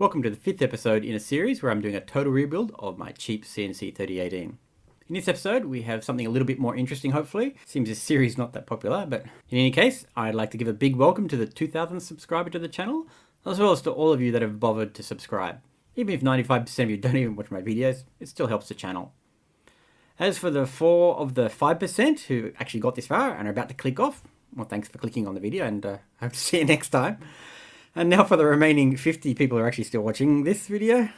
Welcome to the 5th episode in a series where I'm doing a total rebuild of my cheap CNC3018. In this episode, we have something a little bit more interesting, hopefully. Seems this series is not that popular, but in any case, I'd like to give a big welcome to the 2,000th subscriber to the channel, as well as to all of you that have bothered to subscribe. Even if 95% of you don't even watch my videos, it still helps the channel. As for the 4 of the 5% who actually got this far and are about to click off, well, thanks for clicking on the video, and hope to see you next time. And now for the remaining 50 people who are actually still watching this video,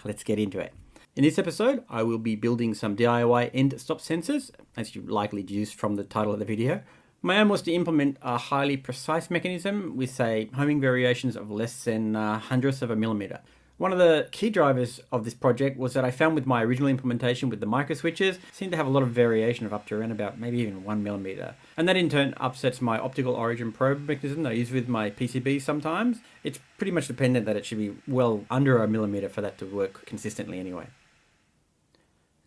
let's get into it. In this episode, I will be building some DIY end stop sensors, as you likely deduced from the title of the video. My aim was to implement a highly precise mechanism with, say, homing variations of less than hundredths of a millimeter. One of the key drivers of this project was that I found with my original implementation with the micro switches, seemed to have a lot of variation of up to around about maybe even 1 millimeter. And that in turn upsets my optical origin probe mechanism that I use with my PCBs sometimes. It's pretty much dependent that it should be well under a millimeter for that to work consistently anyway.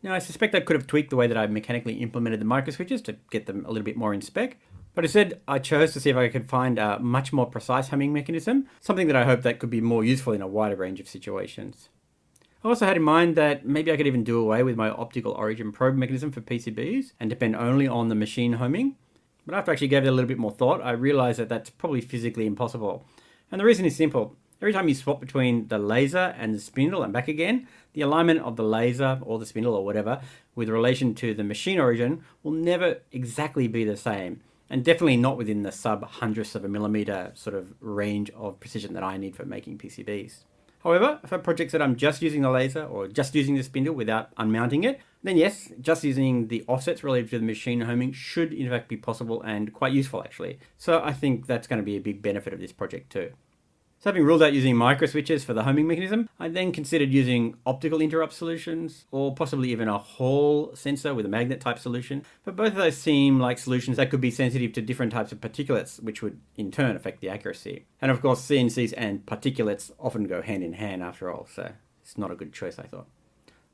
Now I suspect I could have tweaked the way that I mechanically implemented the micro switches to get them a little bit more in spec. But instead, I chose to see if I could find a much more precise homing mechanism, something that I hope that could be more useful in a wider range of situations. I also had in mind that maybe I could even do away with my optical origin probe mechanism for PCBs and depend only on the machine homing. But after I actually gave it a little bit more thought, I realized that that's probably physically impossible. And the reason is simple. Every time you swap between the laser and the spindle and back again, the alignment of the laser or the spindle or whatever with relation to the machine origin will never exactly be the same. And definitely not within the sub-hundredths of a millimeter sort of range of precision that I need for making PCBs. However, for projects that I'm just using the laser or just using the spindle without unmounting it, then yes, just using the offsets related to the machine homing should in fact be possible and quite useful actually. So I think that's going to be a big benefit of this project too. So having ruled out using micro switches for the homing mechanism, I then considered using optical interrupt solutions or possibly even a Hall sensor with a magnet type solution. But both of those seem like solutions that could be sensitive to different types of particulates, which would in turn affect the accuracy. And of course, CNCs and particulates often go hand in hand after all, so it's not a good choice, I thought.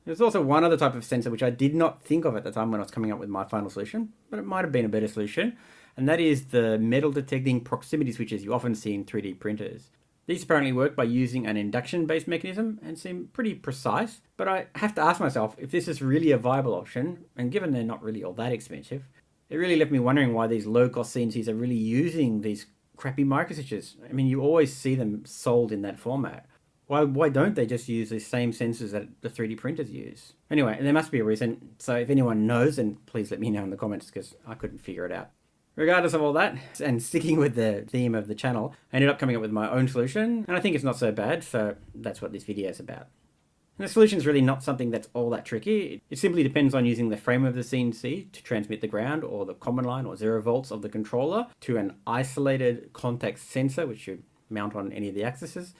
There's also one other type of sensor which I did not think of at the time when I was coming up with my final solution, but it might have been a better solution, and that is the metal detecting proximity switches you often see in 3D printers. These apparently work by using an induction-based mechanism and seem pretty precise, but I have to ask myself if this is really a viable option, and given they're not really all that expensive, it really left me wondering why these low-cost CNCs are really using these crappy microswitches. I mean, you always see them sold in that format. Why don't they just use the same sensors that the 3D printers use? Anyway, there must be a reason, so if anyone knows, then please let me know in the comments because I couldn't figure it out. Regardless of all that, and sticking with the theme of the channel, I ended up coming up with my own solution, and I think it's not so bad, so that's what this video is about. And the solution is really not something that's all that tricky. It simply depends on using the frame of the CNC to transmit the ground or the command line or 0 volts of the controller to an isolated contact sensor, which you mount on any of the axes,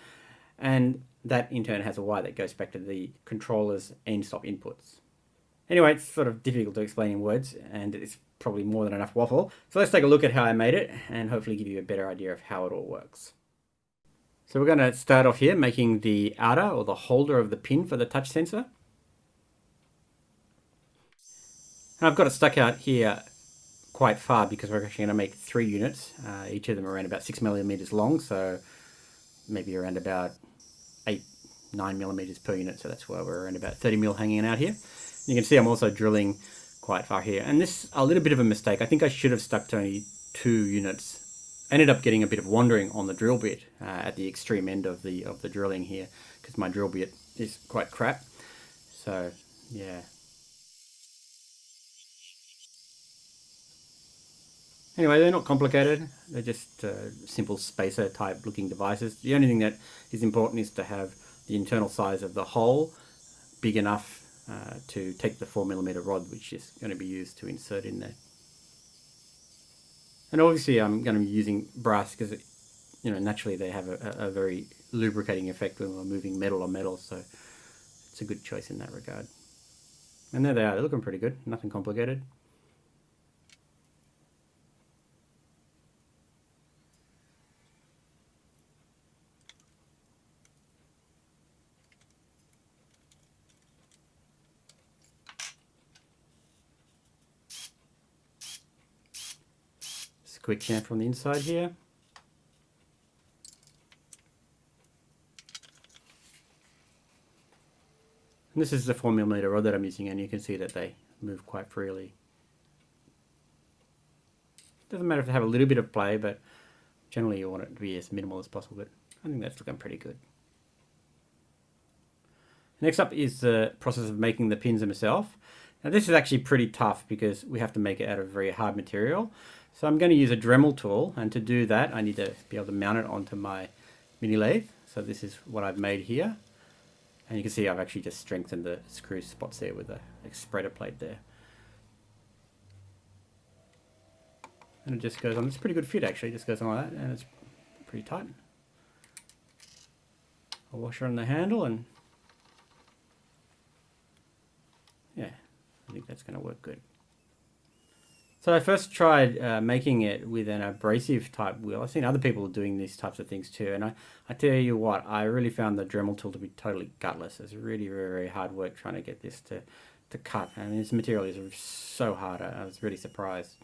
and that in turn has a wire that goes back to the controller's end-stop inputs. Anyway, it's sort of difficult to explain in words, and it's probably more than enough waffle. So let's take a look at how I made it, and hopefully give you a better idea of how it all works. So we're going to start off here making the outer, or the holder of the pin for the touch sensor. And I've got it stuck out here quite far because we're actually going to make 3 units, each of them around about 6 millimeters long, so maybe around about 9 millimeters per unit, so that's why we're around about 30 mil hanging out here. You can see I'm also drilling quite far here, and this a little bit of a mistake. I think I should have stuck to only 2 units. I ended up getting a bit of wandering on the drill bit at the extreme end of the drilling here because my drill bit is quite crap. So yeah. Anyway, they're not complicated. They're just simple spacer type looking devices. The only thing that is important is to have the internal size of the hole big enough to take the 4mm rod, which is going to be used to insert in there. And obviously I'm going to be using brass because, naturally they have a very lubricating effect when we're moving metal on metal, so it's a good choice in that regard. And there they are, they're looking pretty good, nothing complicated. Quick chamfer from the inside here. And this is the 4mm rod that I'm using, and you can see that they move quite freely. Doesn't matter if they have a little bit of play, but generally you want it to be as minimal as possible, but I think that's looking pretty good. Next up is the process of making the pins themselves. Now this is actually pretty tough because we have to make it out of very hard material. So I'm going to use a Dremel tool, and to do that I need to be able to mount it onto my mini lathe. So this is what I've made here. And you can see I've actually just strengthened the screw spots there with a spreader plate there. And it just goes on. It's a pretty good fit actually. It just goes on like that, and it's pretty tight. A washer on the handle, and yeah, I think that's going to work good. So I first tried making it with an abrasive type wheel. I've seen other people doing these types of things too, and I tell you what, I really found the Dremel tool to be totally gutless. It's really very, very hard work trying to get this to cut. I mean, this material is so hard. I was really surprised.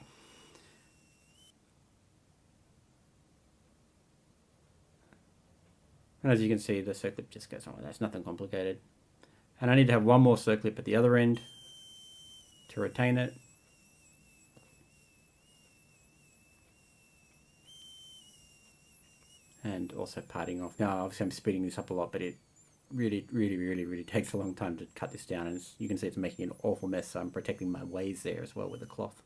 And as you can see, the circlip just goes on with that. It's nothing complicated. And I need to have one more circlip at the other end to retain it. And also parting off. Now, obviously I'm speeding this up a lot, but it really takes a long time to cut this down. And you can see it's making an awful mess, so I'm protecting my ways there as well with the cloth.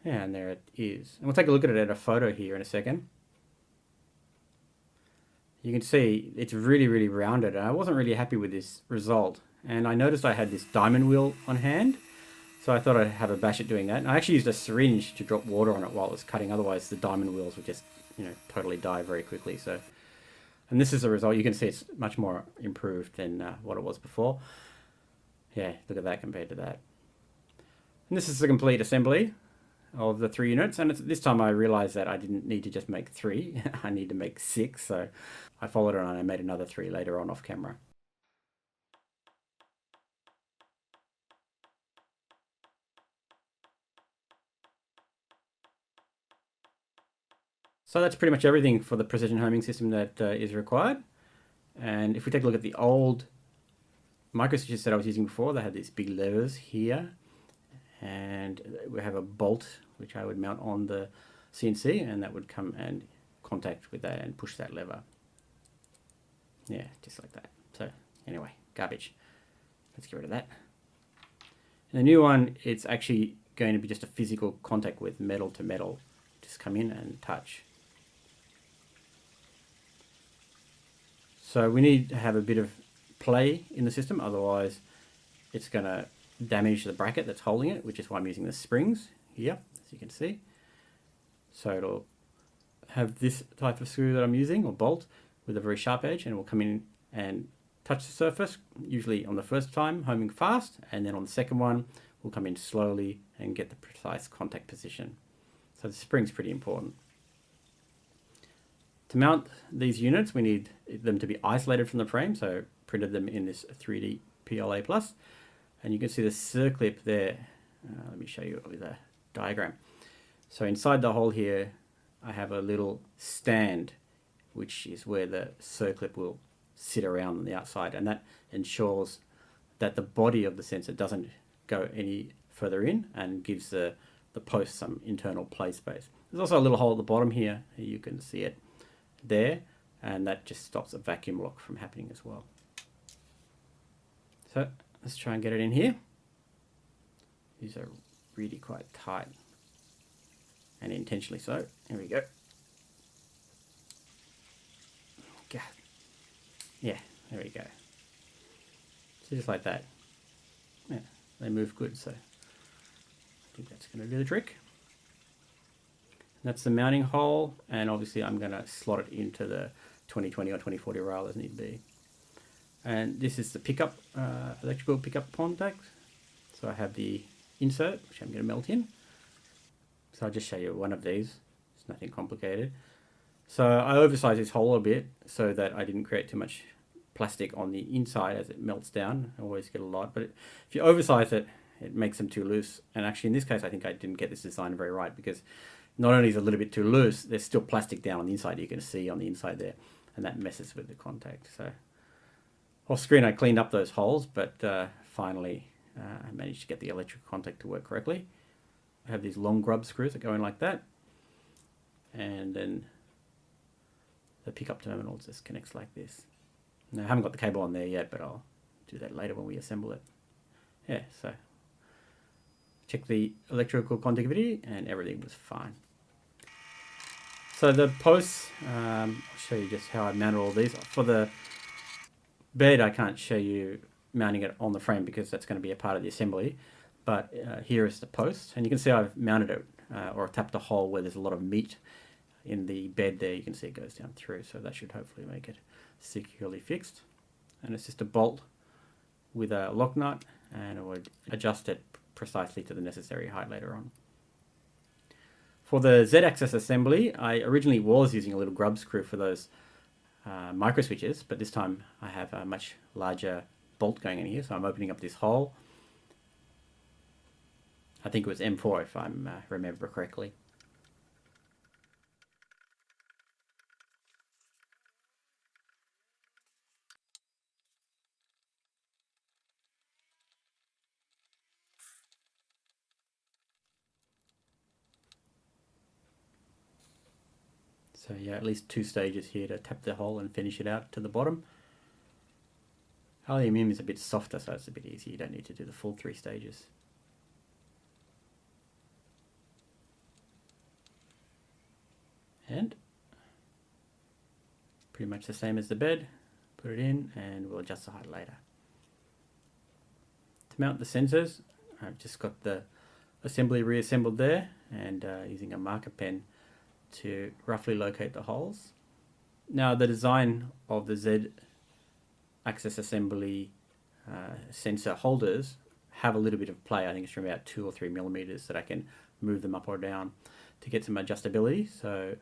Yeah, and there it is. And we'll take a look at it at a photo here in a second. You can see it's really rounded, and I wasn't really happy with this result. And I noticed I had this diamond wheel on hand, so I thought I'd have a bash at doing that. And I actually used a syringe to drop water on it while it was cutting, otherwise the diamond wheels would just, you know, totally die very quickly. So, and this is the result. You can see it's much more improved than what it was before. Yeah, look at that compared to that. And this is the complete assembly of the 3 units, and this time I realized that I didn't need to just make 3, I need to make 6, so I followed it on and I made another 3 later on off camera. So that's pretty much everything for the precision homing system that is required. And if we take a look at the old micro stitches that I was using before, they had these big levers here, and we have a bolt which I would mount on the CNC, and that would come and contact with that and push that lever. Yeah, just like that. So anyway, garbage. Let's get rid of that. And the new one, it's actually going to be just a physical contact with metal to metal. Just come in and touch. So we need to have a bit of play in the system, otherwise it's going to damage the bracket that's holding it, which is why I'm using the springs here, as you can see. So it'll have this type of screw that I'm using, or bolt, with a very sharp edge, and it will come in and touch the surface, usually on the first time, homing fast, and then on the second one, we'll come in slowly and get the precise contact position. So the spring's pretty important. To mount these units, we need them to be isolated from the frame, so printed them in this 3D PLA+. And you can see the circlip there. Let me show you with a diagram. So inside the hole here, I have a little stand, which is where the circlip will sit around on the outside, and that ensures that the body of the sensor doesn't go any further in and gives the post some internal play space. There's also a little hole at the bottom here, you can see it there, and that just stops a vacuum lock from happening as well. So let's try and get it in here. These are really quite tight, and intentionally so. Here we go. Yeah, there we go. So just like that. Yeah, they move good, so I think that's going to do the trick. And that's the mounting hole, and obviously I'm going to slot it into the 2020 or 2040 rail as need be. And this is the pickup, electrical pickup contact. So I have the insert, which I'm going to melt in. So I'll just show you one of these. It's nothing complicated. So I oversized this hole a bit so that I didn't create too much plastic on the inside as it melts down. I always get a lot, but if you oversize it, it makes them too loose. And actually in this case, I think I didn't get this design very right, because not only is it a little bit too loose, there's still plastic down on the inside. You can see on the inside there, and that messes with the contact. So Off screen I cleaned up those holes, but finally I managed to get the electrical contact to work correctly. I have these long grub screws that go in like that, and then the pickup terminal just connects like this. Now I haven't got the cable on there yet, but I'll do that later when we assemble it. Yeah, so check the electrical conductivity and everything was fine. So the posts, I'll show you just how I mounted all these. For the bed I can't show you mounting it on the frame because that's going to be a part of the assembly, but here is the post, and you can see I've mounted it or tapped a hole where there's a lot of meat in the bed there. You can see it goes down through, so that should hopefully make it securely fixed. And it's just a bolt with a lock nut, and it would adjust it precisely to the necessary height later on. For the Z-axis assembly, I originally was using a little grub screw for those micro switches, but this time I have a much larger bolt going in here, so I'm opening up this hole. I think it was M4 if I remember correctly. So yeah, at least 2 stages here to tap the hole and finish it out to the bottom. Aluminium is a bit softer, so it's a bit easier. You don't need to do the full 3 stages. And pretty much the same as the bed. Put it in and we'll adjust the height later. To mount the sensors, I've just got the assembly reassembled there, and using a marker pen to roughly locate the holes. Now the design of the Z-axis assembly sensor holders have a little bit of play. I think it's from about 2 or 3 millimeters that I can move them up or down to get some adjustability. So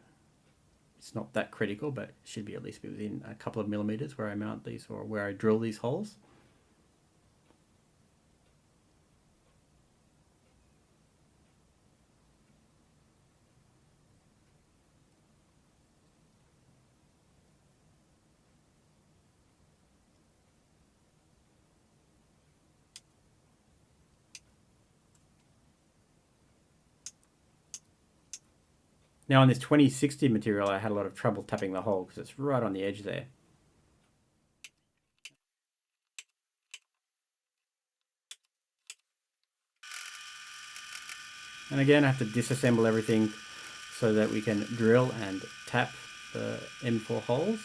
it's not that critical, but it should be at least within a couple of millimeters where I mount these or where I drill these holes. Now on this 2060 material, I had a lot of trouble tapping the hole because it's right on the edge there. And again, I have to disassemble everything so that we can drill and tap the M4 holes.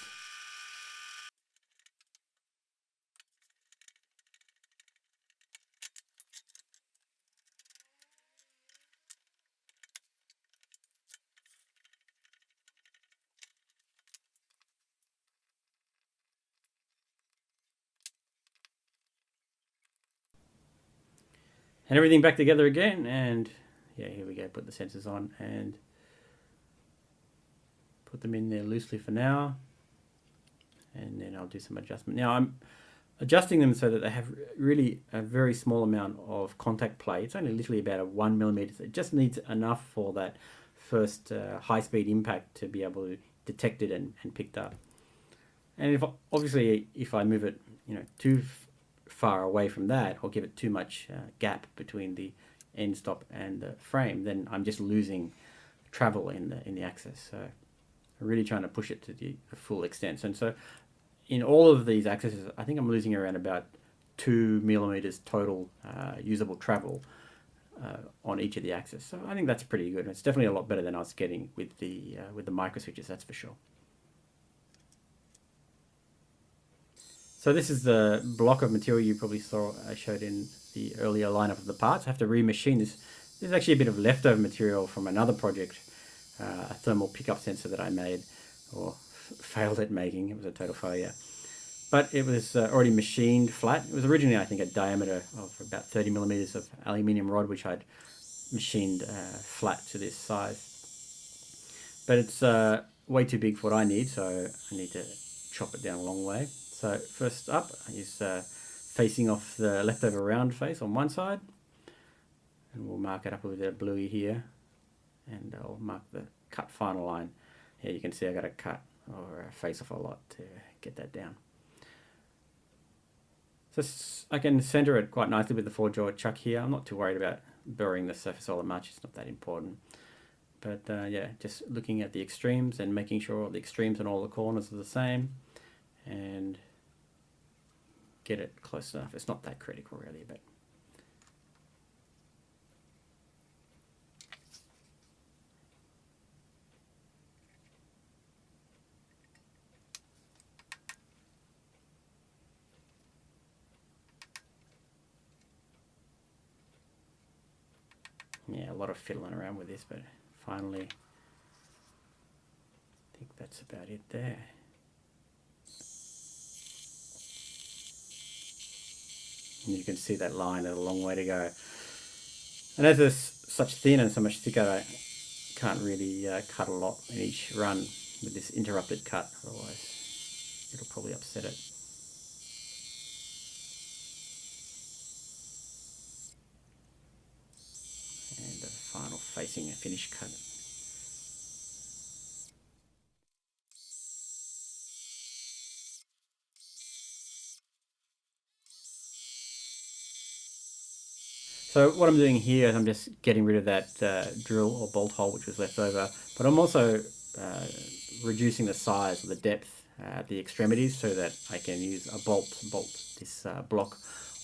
And everything back together again, and yeah, here we go, put the sensors on and put them in there loosely for now, and then I'll do some adjustment. Now I'm adjusting them so that they have really a very small amount of contact play. It's only literally about a 1 millimeter. It just needs enough for that first high-speed impact to be able to detect it and picked up. And obviously if I move it, too far away from that, or give it too much gap between the end stop and the frame, then I'm just losing travel in the axis. So I'm really trying to push it to the full extent. And so in all of these axes, I think I'm losing around about 2 millimeters total usable travel on each of the axes. So I think that's pretty good. It's definitely a lot better than I was getting with the micro switches, that's for sure. So this is the block of material you probably saw I showed in the earlier lineup of the parts. I have to remachine this. This is actually a bit of leftover material from another project, a thermal pickup sensor that I made, or failed at making. It was a total failure. But it was already machined flat. It was originally, I think, a diameter of about 30 millimeters of aluminium rod, which I'd machined flat to this size. But it's way too big for what I need, so I need to chop it down a long way. So first up, I use facing off the leftover round face on one side, and we'll mark it up with a bluey here, and I'll mark the cut final line. Here you can see I got to cut or face off a lot to get that down. So I can center it quite nicely with the 4-jaw chuck here. I'm not too worried about burying the surface all that much. It's not that important. But yeah, just looking at the extremes and making sure all the extremes and all the corners are the same, and get it close enough. It's not that critical really, but yeah, a lot of fiddling around with this, but finally I think that's about it there. And you can see that line has a long way to go. And as it's such thin and so much thicker, I can't really cut a lot in each run with this interrupted cut, otherwise it'll probably upset it. And the final facing and finish cut. So what I'm doing here is I'm just getting rid of that drill or bolt hole which was left over, but I'm also reducing the size or the depth at the extremities so that I can use a bolt this block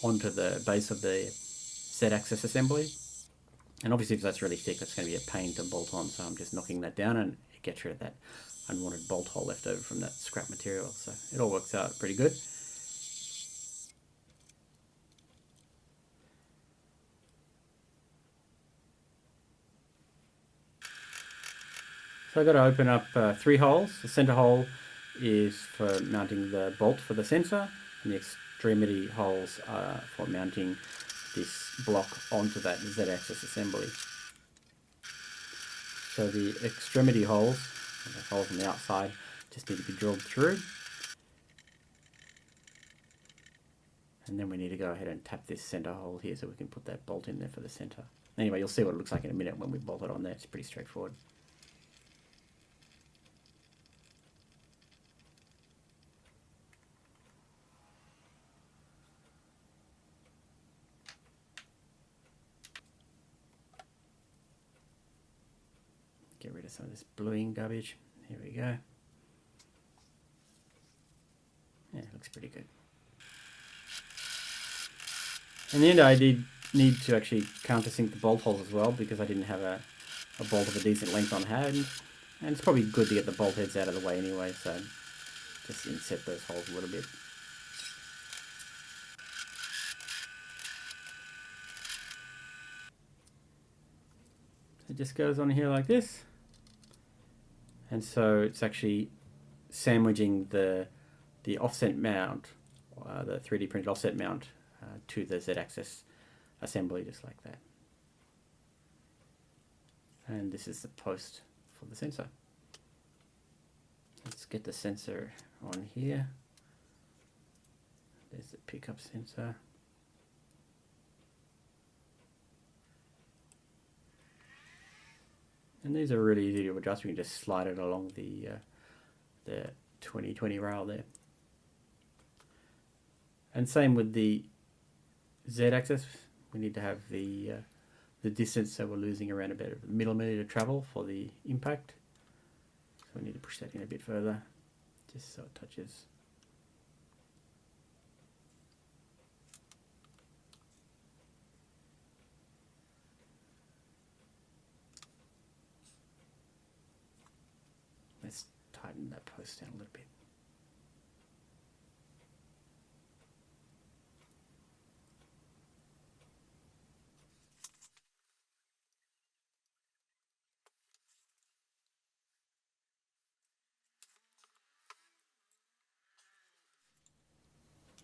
onto the base of the Z-axis assembly. And obviously if that's really thick, that's going to be a pain to bolt on, so I'm just knocking that down and it gets rid of that unwanted bolt hole left over from that scrap material. So it all works out pretty good. So I've got to open up 3 holes. The center hole is for mounting the bolt for the sensor, and the extremity holes are for mounting this block onto that Z-axis assembly. So the extremity holes, the holes on the outside, just need to be drilled through. And then we need to go ahead and tap this center hole here so we can put that bolt in there for the center. Anyway, you'll see what it looks like in a minute when we bolt it on there. It's pretty straightforward. Get rid of some of this bluing garbage. Here we go. Yeah, it looks pretty good. In the end, I did need to actually countersink the bolt holes as well because I didn't have a bolt of a decent length on hand. And it's probably good to get the bolt heads out of the way anyway, so just inset those holes a little bit. It just goes on here like this. And so it's actually sandwiching the offset mount, the 3D printed offset mount to the Z-axis assembly, just like that. And this is the post for the sensor. Let's get the sensor on here. There's the pickup sensor. And these are really easy to adjust. We can just slide it along the 2020 rail there. And same with the Z-axis. We need to have the distance, so we're losing around about a millimeter to travel for the impact. So we need to push that in a bit further, just so it touches. Let's tighten that post down a little bit.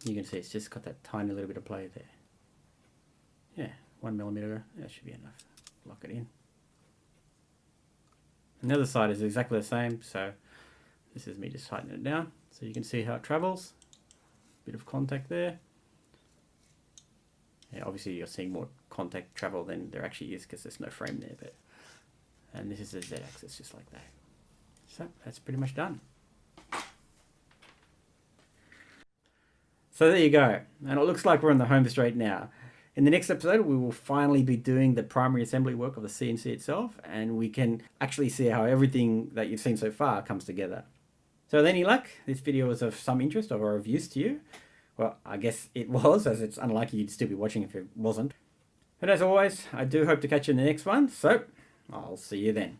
You can see it's just got that tiny little bit of play there. Yeah, 1 millimeter, that should be enough. Lock it in. And the other side is exactly the same, so this is me just tightening it down. So you can see how it travels. Bit of contact there. Yeah, obviously you're seeing more contact travel than there actually is because there's no frame there, but and this is the Z-axis just like that. So that's pretty much done. So there you go. And it looks like we're on the home straight now. In the next episode, we will finally be doing the primary assembly work of the CNC itself, and we can actually see how everything that you've seen so far comes together. So with any luck, this video was of some interest or of use to you. Well, I guess it was, as it's unlikely you'd still be watching if it wasn't. But as always, I do hope to catch you in the next one, so I'll see you then.